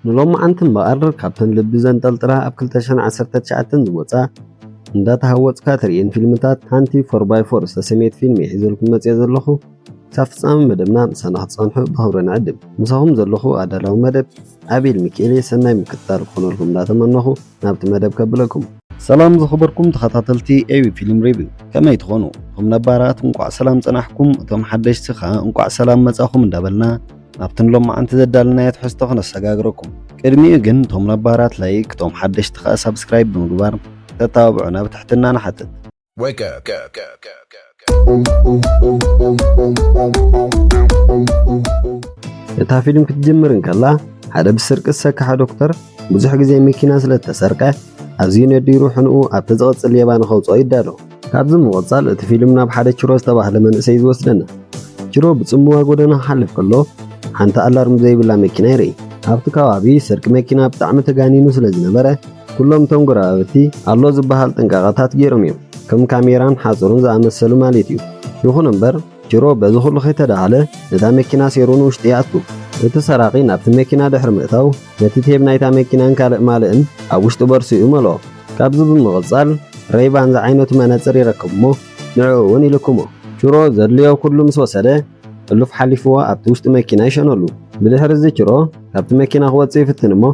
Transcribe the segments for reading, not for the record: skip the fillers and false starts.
نلوم عنتن بقرر كابتن لبزن تلترا أب 2019 ዝወፃ እንዳተሃወፅካ ትርኢን ፊልምታት ሓንቲ 4x4 ዝተሰመየት ፊልም ሒዘልኩም መፅየ ዘለኹ ክሳብ ፍጻመ መደብና ምሳና ክትፀንሑ ብኽብሪ ንዕድም ምሳኹም ዘለኹ ኣዳላዊ መደብ ኣቤል ሚካኤል ሰናይ ምክትታል ክኾነልኩም እንዳተመነኹ ናብቲ መደብ ከብለኩም ሰላም ዝኽበርኩም ተኸታተልቲ ኤቢ ፊልም ሪቪው ከመይ ትኾኑ እቶም ነባራት እንቋዕ ሰላም ፀናሕኩም እቶም ሓደሽቲ ኸ እንቋዕ ሰላም መጻኹም እንዳበልና ናብትን ሎማዓንቲ ዘዳልናዮ ትሕዝቶ ክነሰጋግረኩም ቅድሚኡ ግን እቶም ነባራት ላይክ እቶም ሓደሽቲ ኸ ሰብስክራይብ ብምግባር ተታብዑና ብትሕትና ንሓትት እታ ፊልም ክትጅምር እንከላ ሓደ ብስርቂ ዝሰክሐ ዶክተር ብዙሕ ግዜ መኪና ስለተሰርቀ ኣዝዩ ነዲሩ ሕንኡ ኣብቲ ዝቕፅል ሌባ ንኸውፅኦ ይዳሎ ካብዚ ምቕፃል እቲ ፊልም ናብ ሓደ ችሮ ዝተባህለ መንእሰይ ዝወስደና ችሮ ብፅሙዋ ጎደና ክሓልፍ ከሎ ሓንቲ ኣላርም ዘይብላ መኪና ይርኢ ኣብቲ ከባቢ ስርቂ መኪና ብጣዕሚ ተጋኒኑ ስለዝነበረ ኩሎም እቶም ጎራበቲ ኣሎ ዝበሃል ጥንቃቐታት ገይሮም እዮም ከም ካሜራን ሓፁርን ዝኣመሰሉ ማለት እዩ ይኹን እምበር ችሮ በዚ ኩሉ ከይተዳሃለ ነታ መኪና ሴሩን ውሽጢ ይኣቱ እቲ ሰራቂ ናብቲ መኪና ድሕሪ ምእታው ነቲ ቴብ ናይታ መኪናን ካልእ ማልእን ኣብ ውሽጢ በርሲኡ መልኦ ካብዚ ብምቕፃል ሬይባን ዝዓይነቱ መነፅር ይረክብ እሞ ንዕኡ እውን ይልክሞ ችሮ ዘድልዮ ኩሉ ምስ ወሰደ እሉፍ ሓሊፍዎ ኣብቲ ውሽጢ መኪና ይሸነሉ ብድሕሪ እዚ ችሮ ካብቲ መኪና ክወፅእ ይፍትን እሞ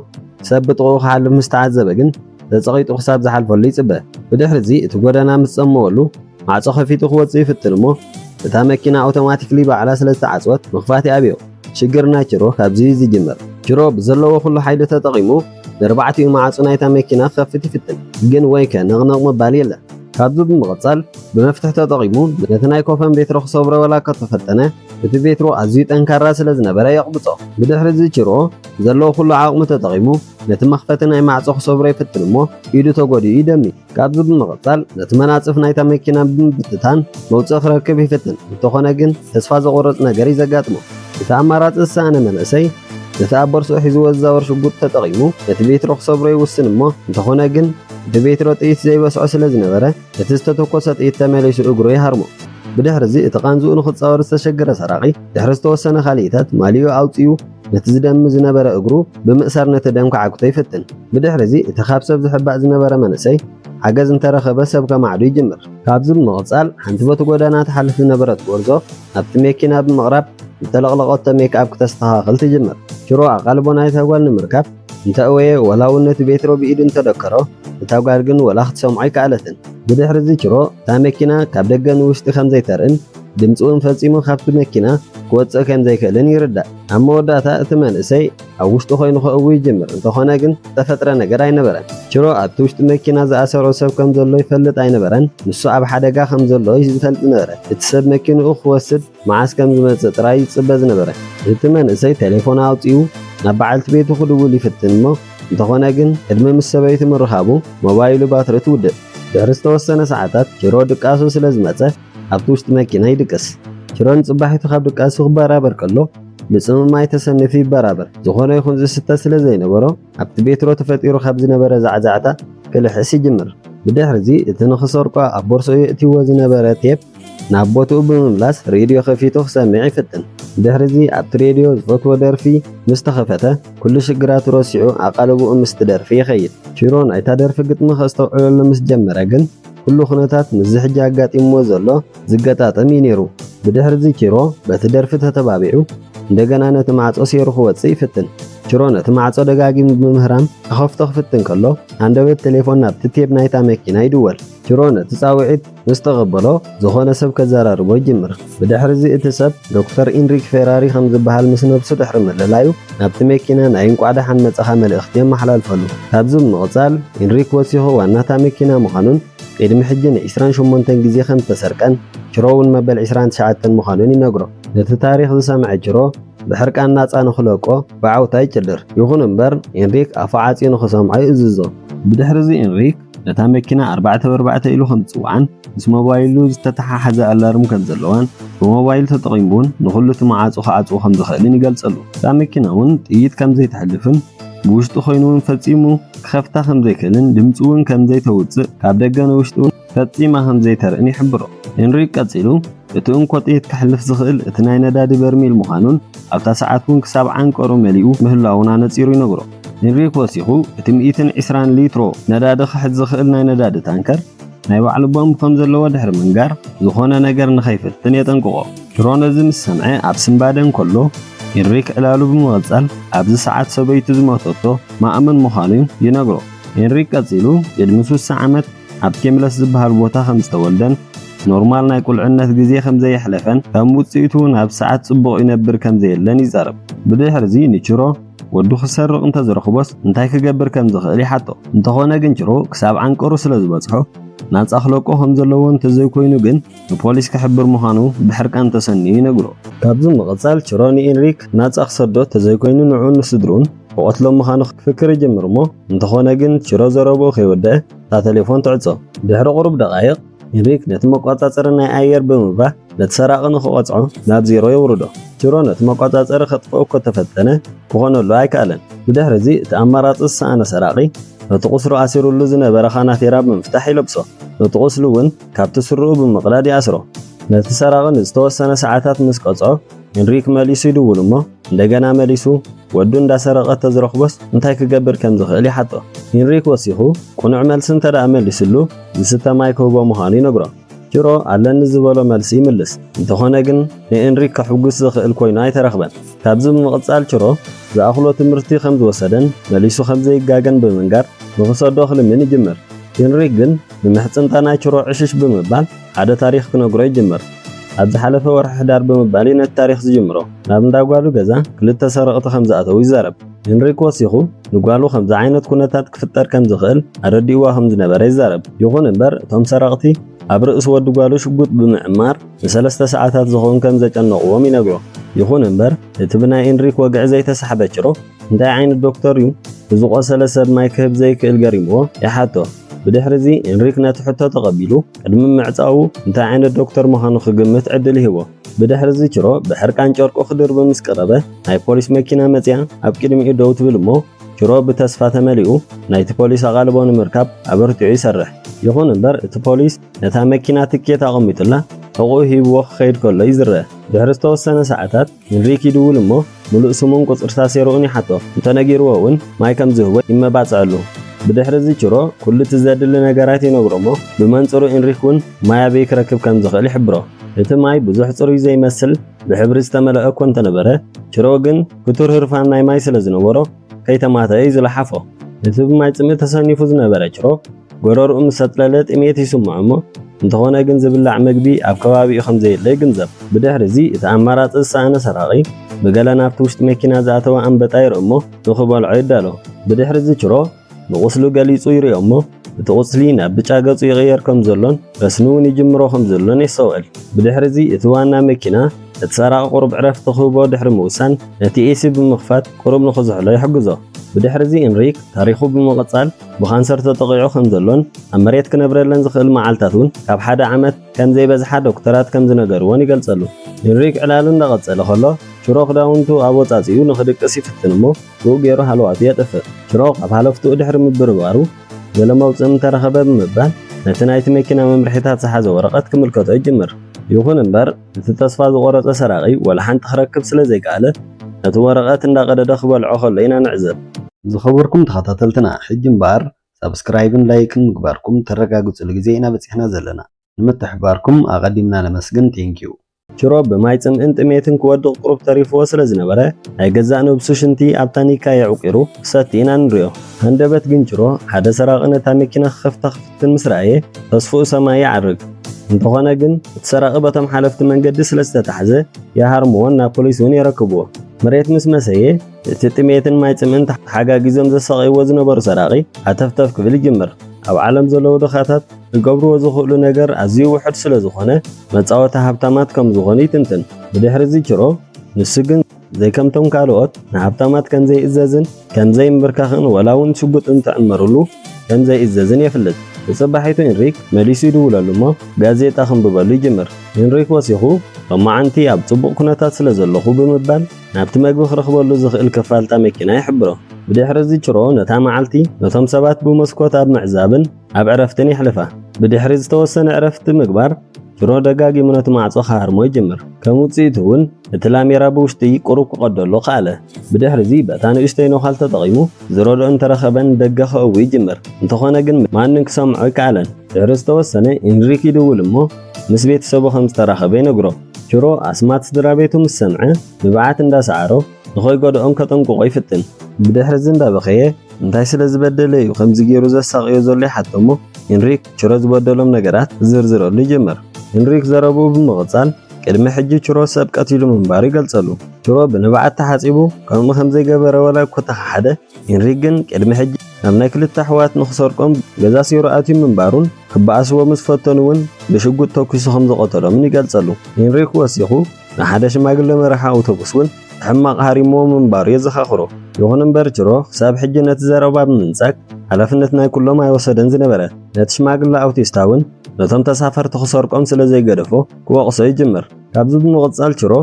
ሰብ ብጥቕኡ ክሓልፍ ምስ ተዓዘበ ግን ተፀቒጡ ክሳብ ዝሓልፈሉ ይፅበ ብድሕሪ እዚ እቲ ጎደና ምስ ፀመወሉ ማዕፆ ከፊቱ ክወፅእ ይፍትን እሞ እታ መኪና ኣውቶማቲክሊ ባዕላ ስለዝተዓፅወት ምኽፋት ይኣብዮ ሽግርና ችሮ ካብዚ ዝጅመር ችሮ ብዘለዎ ኩሉ ሓይሊ ተጠቒሙ ን4ቲኡ ማዕፆ ናይታ መኪና ክኸፍት ይፍትን ግን ወይከ ነቕነቕ ምባል የለ ካብዚ ብምቕፃል ብመፍትሒ ተጠቒሙ ነቲ ናይ ኮፈን ቤትሮ ክሰብሮ ወላ ከተፈተነ እቲ ቤትሮ ኣዝዩ ጠንካራ ስለዝነበረ የቕብፆ ብድሕሪ እዚ ችሮ ዘለዎ ኩሉ ዓቕሙ ተጠቒሙ ነቲ መኽፈቲ ናይ ማዕፆ ክሰብሮ ይፍትን እሞ ኢዱ ተጎዲኡ ይደሚ ካብዚ ብምቕፃል ነቲ መናፅፍ ናይታ መኪና ብምብትታን መውፅእ ክረክብ ይፍትን እንተኾነ ግን ተስፋ ዘቑርፅ ነገር እዩ ዘጋጥሞ እቲ ኣማራፂ ዝሰኣነ መንእሰይ ነቲ ኣብ ቦርሶ ሒዝዎ ዝዛወር ሽጉጥ ተጠቒሙ ነቲ ቤትሮ ክሰብሮ ይውስን እሞ እንተኾነ ግን እቲ ቤትሮ ጥይት ዘይበስዖ ስለዝነበረ እቲ ዝተተኮሰ ጥይት ተመሊሱ እግሩ ይሃርሞ ብድሕሪ እዚ እቲ ቃንዝኡ ንኽፃወር ዝተሸገረ ሰራቂ ድሕሪ ዝተወሰነ ካሊእታት ማልዩ ኣውፅኡ ነቲ ዝደሚ ዝነበረ እግሩ ብምእሳር ነቲ ደም ክዓግቶ ይፍትን ብድሕሪ እዚ እቲ ካብ ሰብ ዝሕባእ ዝነበረ መንእሰይ ሓገዝ እንተረኸበ ሰብ ከማዕዱ ይጅምር ካብዚ ብምቕፃል ሓንቲ በቲ ጎዳና ትሓልፍ ዝነበረት ጎርዞ ኣብቲ መኪና ብምቕራብ ዝተለቕለቐቶ ሜክኣፕ ክተስተኻኽል ትጅምር ችሮ ኣቓልቦ ናይታ ጓል ንምርካብ እንተእወየ ወላ እውን ነቲ ቤትሮ ብኢዱ እንተደከሮ እታ ጓል ግን ወላ ክትሰምዖ ኣይከኣለትን ብድሕሪ እዚ ችሮ እታ መኪና ካብ ደገ ንውሽጢ ከምዘይተርእን ድምፂ እውን ፈፂሙ ካብቲ መኪና ክወፅእ ከምዘይክእልን ይርዳእ ኣብ መወዳእታ እቲ መንእሰይ ኣብ ውሽጢ ኮይኑ ክእው ይጅምር እንተኾነ ግን ዝተፈጥረ ነገር ኣይነበረን ችሮ ኣብቲ ውሽጢ መኪና ዝኣሰሮ ሰብ ከም ዘሎ ይፈልጥ ኣይነበረን ንሱ ኣብ ሓደጋ ከም ዘሎ ይፈልጥ ነበረ እቲ ሰብ መኪንኡ ክወስድ መዓስ ከም ዝመፅእ ጥራይ ይፅበ ዝነበረ እቲ መንእሰይ ቴሌፎን ኣውፂኡ ናብ በዓልቲ ቤቱ ክድውል ይፍትን እሞ እንተኾነ ግን ዕድመ ምስ ሰበይቲ ምርኻቡ ሞባይሉ ባትሪ ትውድእ ድሕሪ ዝተወሰነ ሰዓታት ችሮ ድቃሱ ስለ ዝመፀ ኣብቲ ውሽጢ መኪና ይድቅስ ችሮን ፅባሒቱ ካብ ድቃሱ ክበራበር ከሎ ብፅምማይ ተሰኒፉ ይበራበር ዝኾነ ይኹን ዝስተ ስለ ዘይነበሮ ኣብቲ ቤትሮ ተፈጢሩ ካብ ዝነበረ ዛዕዛዕታ ክልሕስ ይጅምር ብድሕሪ እዚ እቲ ንኽሰርቆ ኣብ ቦርሶኡ የእትይዎ ዝነበረ ቴፕ ናብ ቦትኡ ብምምላስ ሬድዮ ከፊቱ ክሰምዕ ይፍትን ድሕሪ እዚ ኣብቲ ሬድዮ ዝፈትዎ ደርፊ ምስ ተኸፈተ ኩሉ ሽግራቱ ረሲዑ ኣቓልብኡ ምስቲ ደርፊ ይኸይድ ችሮ ናይታ ደርፊ ግጥሚ ከስተውዕለሉ ምስ ጀመረ ግን ኩሉ ኩነታት ምስ ሕጂ ኣጋጢምዎ ዘሎ ዝገጣጠም እዩ ነይሩ ብድሕሪ እዚ ችሮ በቲ ደርፊ ተተባቢዑ እንደገና ነቲ ማዕፆ ሴሩ ክወፅእ ይፍትን ችሮ ነቲ ማዕፆ ደጋጊሙ ብምህራም ክኸፍቶ ክፍትን ከሎ ኣንደበት ቴሌፎን ናብቲ ቴብ ናይታ መኪና ይድወል ችሮ ነቲ ፃውዒት ምስ ተቐበሎ ዝኾነ ሰብ ከዘራርቦ ይጅምር ብድሕሪ እዚ እቲ ሰብ ዶክተር ኢንሪክ ፌራሪ ከም ዝበሃል ምስ ነብሱ ድሕሪ ምልላዩ ናብቲ መኪና ናይ እንቋዕ ደሓን መፅኻ መልእኽቲ የመሓላልፈሉ ካብዚ ብምቕፃል ኢንሪክ ወሲኹ ዋናታ መኪና ምዃኑን ቅድሚ ሕጂ ን28 ግዜ ከም ተሰርቀን ችሮ እውን መበል 29 ምዃኑን ይነግሮ ነቲ ታሪክ ዝሰምዐ ችሮ ብሕርቃን ናፃ ንኽለቆ ብዓውታ ይጭድር ይኹን እምበር ኢንሪክ ኣፉ ዓፂኑ ክሰምዖ ይእዝዞ ብድሕሪ እዚ ኢንሪክ ነታ መኪና 4x4 ኢሉ ከም ዝፅዋዕን ምስ ሞባይሉ ዝተተሓሓዘ ኣላርም ከም ዘለዋን ብሞባይል ተጠቒሙ እውን ንኹሉ እቲ ማዕፆ ክዓፅው ከም ዝኽእልን ይገልጸሉ እታ መኪና እውን ጥይት ከም ዘይትሕልፍን ብውሽጢ ኮይኑ እውን ፈፂሙ ክኸፍታ ከም ዘይክእልን ድምፂ እውን ከም ዘይተውፅእ ካብ ደገ ንውሽጢ እውን ፈፂማ ከም ዘይተርእን ይሕብሮ ኢንሪክ ቀፂሉ እቲ እንኮጤት ክሕልፍ ዝኽእል እቲ ናይ ነዳዲ በርሚል ምዃኑን ኣብታ ሰዓት እውን ክሳብ ዓንቀሩ መሊኡ ምህላውና ነፂሩ ይነግሮ። ሄንሪክ ወሲኹ እቲ 120 ሊትሮ ነዳዲ ክሕዝ ዝኽእል ናይ ነዳዲ ታንከር ናይ ባዕሉ ቦምብ ከም ዘለዎ ድሕሪ ምንጋር ዝኾነ ነገር ንኸይፍትን የጠንቅቆ። ሽሮ ነዚ ምስ ሰምዐ ኣብ ስምባደን ከሎ ሄንሪክ ዕላሉ ብምቕጻል ኣብዚ ሰዓት ሰበይቱ ዝሞተቶ ማእመን ምዃኑ ይነግሮ። ሄንሪክ ቀፂሉ ቅድሚ 60 ዓመት ኣብ ኬምለስ ዝበሃል ቦታ ከም ዝተወልደን ኖርማል ናይ ቁልዕነት ግዜ ከም ዘየሕለፈን ከም ውፅኢቱ ናብ ሰዓት ጽቡቕ ይነብር ከም ዘየለን ይዛረብ። ብድሕሪዚ ንችሮ ወዱ ክሰርቕ እንተዝረኽቦስ እንታይ ክገብር ከም ዝኽእል ይሓቶ። እንተኾነ ግን ችሮ ክሳብ ዓንቀሩ ስለ ዝበፅሖ ናፃ ክለቆ ከም ዘለዎ እንተዘይኮይኑ ግን ንፖሊስ ክሕብር ምዃኑ ብሕርቃን ተሰኒዩ ይነግሮ። ካብዚ ምቕጻል ችሮ ንሄንሪክ ናፃ ክሰዶ ተዘይኮይኑ ንዑን ንስድሩን ብቆትሎም ምዃኑ ክፍክር ይጅምር እሞ እንተኾነ ግን ችሮ ዘረብኡ ከይወድአ እታ ቴሌፎን ትዕጾ። ድሕሪ ቁሩብ ደቓይቕ ሄንሪክ ነቲ መቆጻጸሪ ናይ ኣየር ብምባህ ነቲ ሰራቒ ንኽቆጽዖ ናብ ዜሮ የውርዶ። ችሮ ነቲ መቆጻጸሪ ከጥፍኦ እኮ ተፈተነ ክኾነሉ ኣይከኣለን። ብድሕሪዚ እቲ ኣማራፂ ዝሰኣነ ሰራቒ ነቲ ቁስሉ ኣሲሩሉ ዝነበረ ኻናቴራ ብምፍታሕ ይለብሶ። ነቲ ቁስሉ እውን ካብቲ ስርኡ ብምቕዳድ ይኣስሮ። ነቲ ሰራቒ ንዝተወሰነ ሰዓታት ምስ ቀጽዖ ሄንሪክ መሊሱ ይድውል እሞ እንደገና መሊሱ ወዱ እንዳሰረቐ ተዝረኽቦስ እንታይ ክገብር ከም ዝኽእል ይሓቶ። ሄንሪክ ወሲኹ ቁኑዕ መልሲ እንተደኣ መሊስሉ ዝስተ ማይ ክህቦ ምዃኑ ይነግሮ። ችሮ ኣለኒ ዝበሎ መልሲ ይምልስ። እንተኾነ ግን ንሄንሪክ ከሕጉስ ዝኽእል ኮይኑ ኣይተረኽበን። ካብዚ ብምቕጻል ችሮ ዝኣኽሎ ትምህርቲ ከም ዝወሰደን መሊሱ ከም ዘይጋገን ብምንጋር ንኽሰዶ ክልምን ይጅምር። ሄንሪክ ግን ንምሕፅንታ ናይ ችሮ ዕሽሽ ብምባል ሓደ ታሪክ ክነግሮ ይጅምር። ኣብ ዝሓለፈ ወርሒ ሕዳር ብምባል ነቲ ታሪክ ዝጅምሮ ናብ እንዳጓሉ ገዛ ክልተ ሰረቕቲ ከም ዝኣተው ይዛረብ። ሄንሪክ ወሲኹ ንጓሉ ከምዚ ዓይነት ኩነታት ክፍጠር ከም ዝኽእል ኣረዲእዋ ከም ዝነበረ ይዛረብ። ይኹን እምበር እቶም ሰረቕቲ ኣብ ርእሲ ወዲ ጓሉ ሽጉጥ ብምዕማር ን3 ሰዓታት ዝኸውን ከም ዘጨነቕዎም ይነግሮ። ይኹን እምበር እቲ ብናይ ሄንሪክ ወግዒ ዘይተሰሓበ ችሮ እንታይ ዓይነት ዶክተር እዩ ብዝቆሰለ ሰብ ማይ ክህብ ዘይክእል ገሪምዎ ይሓቶ። ብድሕሪዚ ሄንሪክ ነቲ ሕቶ ተቐቢሉ ቅድሚ ምዕፃው እንታይ ዓይነት ዶክተር ምዃኑ ክግምት ዕድል ይህቦ። ብድሕሪዚ ችሮ ብሕርቃን ጨርቁ ክድርቢ ምስ ቀረበ ናይ ፖሊስ መኪና መፅያ ኣብ ቅድሚኡ ደው ትብል እሞ ችሮ ብተስፋ ተመሊኡ ናይቲ ፖሊስ ኣቓልቦ ንምርካብ ኣበርቲዑ ይሰርሕ። ይኹን እምበር እቲ ፖሊስ ነታ መኪና ትኬት ኣቐሚጡላ ሕቑኡ ሂብዎ ክኸይድ ከሎ ይዝረአ። ድሕሪ ዝተወሰነ ሰዓታት ሄንሪክ ይድውል እሞ ሙሉእ ስሙን ቁፅሪ ሳሴሩኡን ይሓቶ። እንተነጊርዎ እውን ማይ ከም ዝህቦ ይመባፅዐሉ። ብድሕሪዚ ችሮ ኩሉ እቲ ዘድሊ ነገራት ይነግሮ እሞ ብመንፅሩ ሄንሪክ እውን ማይ ኣበይ ክረክብ ከም ዝኽእል ይሕብሮ። እቲ ማይ ብዙሕ ፅሩይ ዘይመስል ብሕብሪ ዝተመልአ እኮ እንተነበረ ችሮ ግን ክቱር ህርፋን ናይ ማይ ስለ ዝነበሮ ከይተማተየ እዩ ዝለሓፎ። እቲ ብማይ ፅምኢ ተሰኒፉ ዝነበረ ችሮ ጎረርኡ ምስ ሰጥለለ ጥሜት ይስምዖ እሞ እንተኾነ ግን ዝብላዕ ምግቢ ኣብ ከባቢኡ ከም ዘየለ ይግንዘብ። ብድሕሪዚ እቲ ኣማራፂ ዝሰኣነ ሰራቒ ብገለ ናብቲ ውሽጢ መኪና ዝኣተወ ኣንበጣ ይርኢ እሞ ንኽበልዖ ይዳሎ። ብድሕሪዚ ችሮ ንቁስሉ ገሊጹ ይሪኦ እሞ እቲ ቁስሊ ናብ ብጫ ገጹ ይቕየር ከም ዘሎን ረስኒ እውን ይጅምሮ ከም ዘሎን ይሰውዕል። ብድሕሪዚ እቲ ዋና መኪና እቲ ሰራቒ ቁሩብ ዕረፍቲ ክህቦ ድሕሪ ምውሳን ነቲ ኤሲ ብምኽፋት ቁሩብ ንኽዝሕሎ ይሕግዞ። ብድሕሪዚ ሄንሪክ ታሪኹ ብምቕጻል ብካንሰር ተጠቂዑ ከም ዘሎን ኣብ መሬት ክነብረለን ዝኽእል መዓልታት እውን ካብ 1 ዓመት ከም ዘይበዝሓ ዶክተራት ከም ዝነገርዎን ይገልጸሉ። ሄንሪክ ዕላሉ እንዳቐጸለ ከሎ ችሮ ክዳውንቱ ኣብ ወጻጺኡ ንኽድቅስ ይፍትን እሞ ብኡ ገይሩ ሃልዋቱ የጥፍእ። ችሮ ኣብ ሃለፍትኡ ድሕሪ ምብርባሩ ገለ መውፅእ እንተረኸበ ብምባል ነቲ ናይቲ መኪና መምርሒታት ዝሓዘ ወረቐት ክምልከቶ ይጅምር። ይኹን እምበር እቲ ተስፋ ዝቆረፀ ሰራቒ ወላ ሓንቲ ክረክብ ስለ ዘይከኣለ ነቲ ወረቐት እንዳቐደደ ክበልዖ ከሎ ኢና ንዕዘብ። ዝኸበርኩም ተኸታተልትና ሕጂ እምበር ሰብስክራይብን ላይክን ምግባርኩም ተረጋግፁሉ ግዜ ኢና በፂሕና ዘለና። ንምትሕባርኩም ኣቐዲምና ነመስግን። ቴንኪዩ። ችሮ ብማይ ፅምእን ጥሜትን ክወድቕ ቁሩብ ተሪፍዎ ስለ ዝነበረ ናይ ገዛእ ነብሱ ሽንቲ ኣብ ታኒካ የዕቂሩ ክሰቲ ኢና ንሪኦ። ሃንደበት ግን ችሮ ሓደ ሰራቒ ነታ መኪና ክኸፍታ ክፍትን ምስ ረኣየ ተስፍኡ ሰማይ ይዓርግ። እንተኾነ ግን እቲ ሰራቒ በቶም ሓለፍቲ መንገዲ ስለ ዝተታሕዘ የሃርምዎን ናብ ፖሊስ እውን የረክብዎ። መሬት ምስ መሰየ እቲ ጥሜትን ማይ ፅምእን ሓጋጊዞም ዘሰቒይዎ ዝነበሩ ሰራቒ ኣተፍተፍ ክብል ይጅምር። ኣብ ዓለም ዘለዉ ድኻታት ዝገብርዎ ዝኽእሉ ነገር ኣዝዩ ውሕድ ስለ ዝኾነ መፃወታ ሃብታማት ከም ዝኾኑ ይትንትን። ብድሕሪዚ ችሮ ንሱ ግን ዘይከምቶም ካልኦት ንሃብታማት ከም ዘይእዘዝን ከም ዘይምብርካኽን ወላ እውን ሽጉጥ እንትዕመሩሉ ከም ዘይእዘዝን የፍልጥ። ብፅባሒቱ ሄንሪክ መሊሱ ይድውለሉ እሞ ጋዜጣ ክንብበሉ ይጅምር። ሄንሪክ ወሲኹ ሎማዓንቲ ኣብ ፅቡቕ ኩነታት ስለ ዘለኹ ብምባል ናብቲ መግቢ ክረኽበሉ ዝኽእል ከፋልጣ መኪና ይሕብሮ። ብድሕሪዚ ችሮ ነታ መዓልቲ ነቶም ሰባት ብመስኮት ኣብ ምዕዛብን ኣብ ዕረፍትን ይሕልፋ። ብድሕሪ ዝተወሰነ ዕረፍቲ ምግባር ሽሮ ደጋጊሙ ነቲ ማዕጾ ካርሞ ይጅምር ከም ውጽኢት እውን እቲ ላሜራ ብውሽጢ ቁሩብ ክቐደሎ ኸኣለ ብድሕሪ እዚ በታ ንእሽተይ ነዃል ተጠቒሙ ዝረድኦ እንተረኸበን ደገ ከእዊ ይጅምር እንተኾነ ግን ማንን ክሰምዖ ይከኣለን ድሕሪ ዝተወሰነ ኢንሪክ ይድውል እሞ ምስ ቤተሰቡ ከም ዝተራኸበ ይነግሮ ሽሮ ኣስማት ስድራ ቤቱ ምስ ሰምዐ ብብዓት እንዳሰዓሮ ንኸይጎድኦም ከጠንቅቆ ይፍትን ብድሕሪ እዚ እንዳበኸየ እንታይ ስለ ዝበደለ እዩ ከምዚ ገይሩ ዘሳቕዮ ዘሎ ይሓቶሞ ኢንሪክ ሽሮ ዝበደሎም ነገራት ዝርዝረሉ ይጀምር ኢንሪክ ዘረቡ ብምቕጻል ቅድሚ ሕጂ ሽሮ ሰብ ቀቲሉ ምንባሩ ይገልጸሉ ሽሮ ብንብዓት ተሓጺቡ ከምኡ ከም ዘይገበረ ወላ እኳ ተሓደ ኢንሪክ ግን ቅድሚ ሕጂ ናብ ናይ ክልተ ኣሕዋት ንኽሰርቆም ገዛ ሲሩ ኣትዩ ምንባሩን ክበኣስዎ ምስ ፈተኑ እውን ብሽጉጥ ተኪሱ ከም ዝቐተሎምን ይገልጸሉ ኢንሪክ ወሲኹ ንሓደ ሽማግለ መራሒ ኣውቶቡስ እውን ሕማቕ ሃሪሞ ምንባሩ የዘኻኽሮ ይኹን እምበር ሽሮ ክሳብ ሕጂ ነቲ ዘረባ ብምንጻግ ሓላፍነት ናይ ኩሎም ኣይወሰደን ዝነበረ ነቲ ሽማግለ ኣውቲስታ እውን ነቶም ተሳፈርቲ ክሰርቆም ስለ ዘይገደፎ ክወቕሶ ይጅምር ካብዚ ብምቕጻል ሽሮ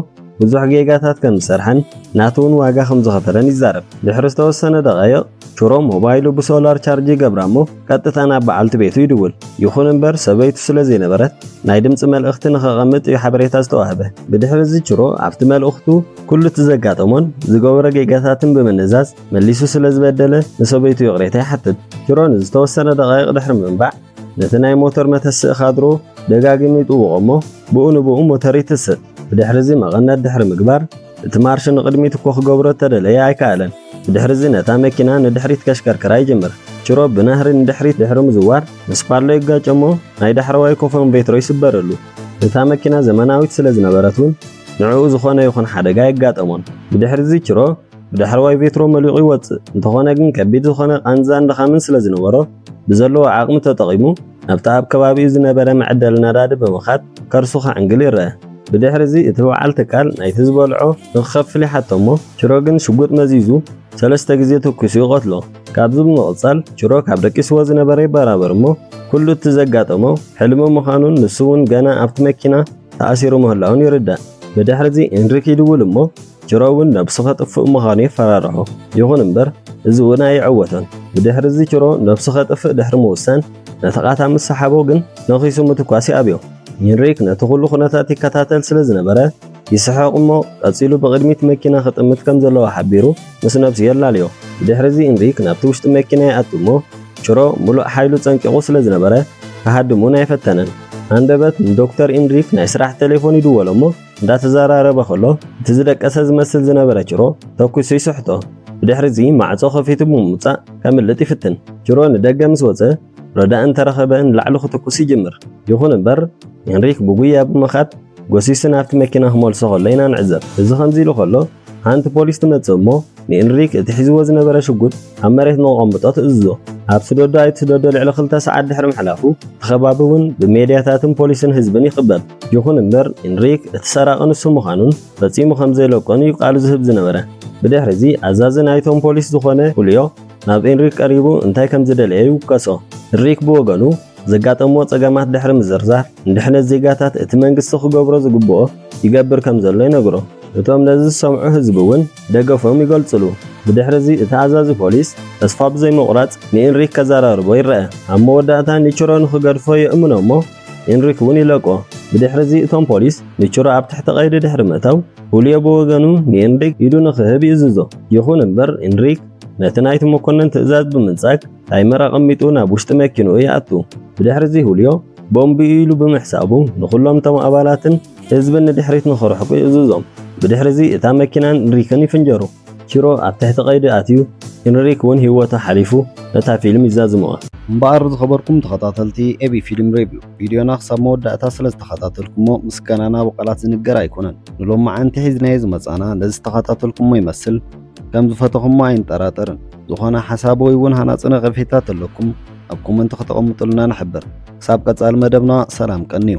ብዙሕ ጌጋታት ከም ዝሰርሐን ናቱ እውን ዋጋ ከም ዝኸፈለን ይዛረብ ድሕሪ ዝተወሰነ ደቓይቕ ሽሮ ሞባይሉ ብሶላር ቻርጅ ይገብራ እሞ ቀጥታ ናብ በዓልቲ ቤቱ ይድውል ይኹን እምበር ሰበይቱ ስለ ዘይነበረት ናይ ድምፂ መልእኽቲ ንኸቐምጥ እዩ ሓበሬታ ዝተዋህበ ብድሕሪ እዚ ሽሮ ኣብቲ መልእኽቱ ኩሉ እቲ ዘጋጠሞን ዝገበሮ ጌጋታትን ብምንዛዝ መሊሱ ስለ ዝበደለ ንሰበይቱ ይቕሬታ ይሓትት ሽሮ ንዝተወሰነ ደቓይቕ ድሕሪ ምንባዕ ነቲ ናይ ሞተር መተስእ ካድሮ ደጋጊሙ ይጥውቖ እሞ ብኡ ንብኡ ሞተር ይትስእ ብድሕሪ እዚ መቐነት ድሕሪ ምግባር እቲ ማርሽ ንቕድሚት እኮ ክገብሮ ተደለየ ኣይከኣለን ብድሕሪ እዚ ነታ መኪና ንድሕሪት ከሽከርክራ ይጅምር ሽሮ ብናህሪ ንድሕሪት ድሕሪ ምዝዋር ምስ ፓሎ ይጋጨ እሞ ናይ ዳሕረዋይ ኮፎን ቬትሮ ይስበረሉ እታ መኪና ዘመናዊት ስለ ዝነበረት እውን ንዕኡ ዝኾነ ይኹን ሓደጋ ይጋጠሞን ብድሕሪ እዚ ሽሮ ብዳሕረዋይ ቬትሮ መሊቑ ይወፅእ እንተኾነ ግን ከቢድ ዝኾነ ቃንዛን ድኻምን ስለ ዝነበሮ ብዘለዎ ዓቕሚ ተጠቒሙ ናብቲ ኣብ ከባቢኡ ዝነበረ መዕደሊ ነዳዲ ብምኻድ ከርሱ ከዕንግል ይረአ ብድሕሪ እዚ እቲ በዓል ትካል ናይቲ ዝበልዖ ንክኸፍል ይሓቶ እሞ ሽሮ ግን ሽጉጥ መዚዙ 3 ግዜ ተኪሱ ይቐትሎ ካብዚ ብምቕጻል ሽሮ ካብ ደቂስዎ ዝነበረ ይበራበር እሞ ኩሉ እቲ ዘጋጠሞ ሕልሚ ምዃኑን ንሱ እውን ገና ኣብቲ መኪና ተኣሲሩ ምህላውን ይርዳእ ብድሕሪ እዚ ኢንሪክ ይድውል እሞ ሽሮ እውን ነብሱ ከጥፍእ ምዃኑ ይፈራርሖ ይኹን እምበር እዚ እውን ኣይዕወቶን ብድሕሪ እዚ ሽሮ ነብሱ ከጥፍእ ድሕሪ ምውሳን ነቲ ቓታ ምስ ሰሓቦ ግን ነኺሱ ምትኳስ ይኣብዮ ኢንሪክ ነቲ ኩሉ ኩነታት ይከታተል ስለ ዝነበረ ይስሐቕ እሞ ቀፂሉ ብቕድሚት መኪና ክጥምት ከም ዘለዎ ሓቢሩ ምስ ነብሱ የላልዮ ብድሕሪ እዚ ኢንሪክ ናብቲ ውሽጢ መኪና ይኣቱ እሞ ሽሮ ሙሉእ ሓይሉ ፀንቂቑ ስለ ዝነበረ ክሃድም እውን ኣይፈተነን አንደበት ዶክተር ኢንሪክ ናይ ስራሕ ቴሌፎን ይድወሎ እሞ እንዳተዘራረበ ከሎ እቲ ዝደቀሰ ዝመስል ዝነበረ ሽሮ ተኪሱ ይስሕቶ ብድሕሪ እዚ ማዕጾ ከፊቱ ብምውፃእ ከምልጥ ይፍትን ሽሮ ንደገ ምስ ወፀ ረዳእ እንተረኸበ ንላዕሊ ክትኩስ ይጅምር ይኹን እምበር ኢንሪክ ብጉያ ብምኻድ ጎሲሱ ናብቲ መኪና ክመልሶ ከሎ ኢና ንዕዘብ እዚ ከምዚ ኢሉ ከሎ ሓንቲ ፖሊስ ትመፅእ እሞ ንኢንሪክ እቲ ሒዝዎ ዝነበረ ሽጉጥ ኣብ መሬት ንቐምጦ ትእዝዞ ኣብ ስደዶ ኣይትስደዶ ልዕሊ 2 ሰዓት ድሕሪ ምሕላፉ ተኸባቢ እውን ብሜድያታትን ፖሊስን ህዝብን ይኽበብ ይኹን እምበር ኢንሪክ እቲ ሰራቂ ንሱ ምዃኑን ፈፂሙ ከም ዘይለቆን እዩ ቃሉ ዝህብ ዝነበረ ብድሕሪ እዚ ኣዛዚ ናይቶም ፖሊስ ዝኾነ ሁልዮ ናብ ኢንሪክ ቀሪቡ እንታይ ከም ዝደለየ ይውቀሶ ኢንሪክ ብወገኑ ዘጋጠሞ ፀገማት ድሕሪ ምዝርዛር ንድሕነት ዜጋታት እቲ መንግስቲ ክገብሮ ዝግብኦ ይገብር ከም ዘሎ ይነግሮ እቶም ነዚ ዝሰምዑ ህዝቢ እውን ደገፎም ይገልጽሉ ብድሕሪ እዚ እቲ ኣዛዚ ፖሊስ ተስፋ ብዘይምቑራጽ ንኢንሪክ ከዘራርቦ ይረአ ኣብ መወዳእታ ንሽሮ ንኽገድፎ ይእምኖ እሞ ኢንሪክ እውን ይለቆ ብድሕሪ እዚ እቶም ፖሊስ ንሽሮ ኣብ ትሕቲ ቀይዲ ድሕሪ ምእታው ሁልዮ ብወገኑ ንኢንሪክ ኢዱ ንኽህብ ይእዝዞ ይኹን እምበር ኢንሪክ ነቲ ናይቲ መኮነን ትእዛዝ ብምንጻግ ታይመር ኣቐሚጡ ናብ ውሽጢ መኪንኡ ይኣቱ ብድሕሪ እዚ ሁልዮ ቦምቢ ኢሉ ብምሕሳቡ ንኹሎም እቶም ኣባላትን ህዝብን ንድሕሪት ንኽርሕቁ ይእዝዞም ብድሕሪ እዚ እታ መኪናን ኢንሪክን ይፍንጀሩ ሽሮ ኣብ ትሕቲ ቀይዲ ኣትዩ ኢንሪክ እውን ህይወቱ ሓሊፉ ነታ ፊልም ይዛዝምዋ እምበኣር ዝኸበርኩም ተኸታተልቲ ኤቢ ፊልም ሪቪው ቪድዮና ክሳብ መወዳእታ ስለ ዝተኸታተልኩሞ ምስጋናና ብቓላት ዝንገር ኣይኮነን ንሎም መዓንቲ ሒዝናዮ ዝመፃና ነዚ ዝተኸታተልኩሞ ይመስል ከም ዝፈተኹሞ ኣይንጠራጠርን ዝኾነ ሓሳብ ወይ እውን ሃናፅነ ቐርፊታት ኣለኩም ኣብ ኮመንት ከተቐምጡልና ንሕብር ክሳብ ቀጻሊ መደብና ሰላም ቀኒዩ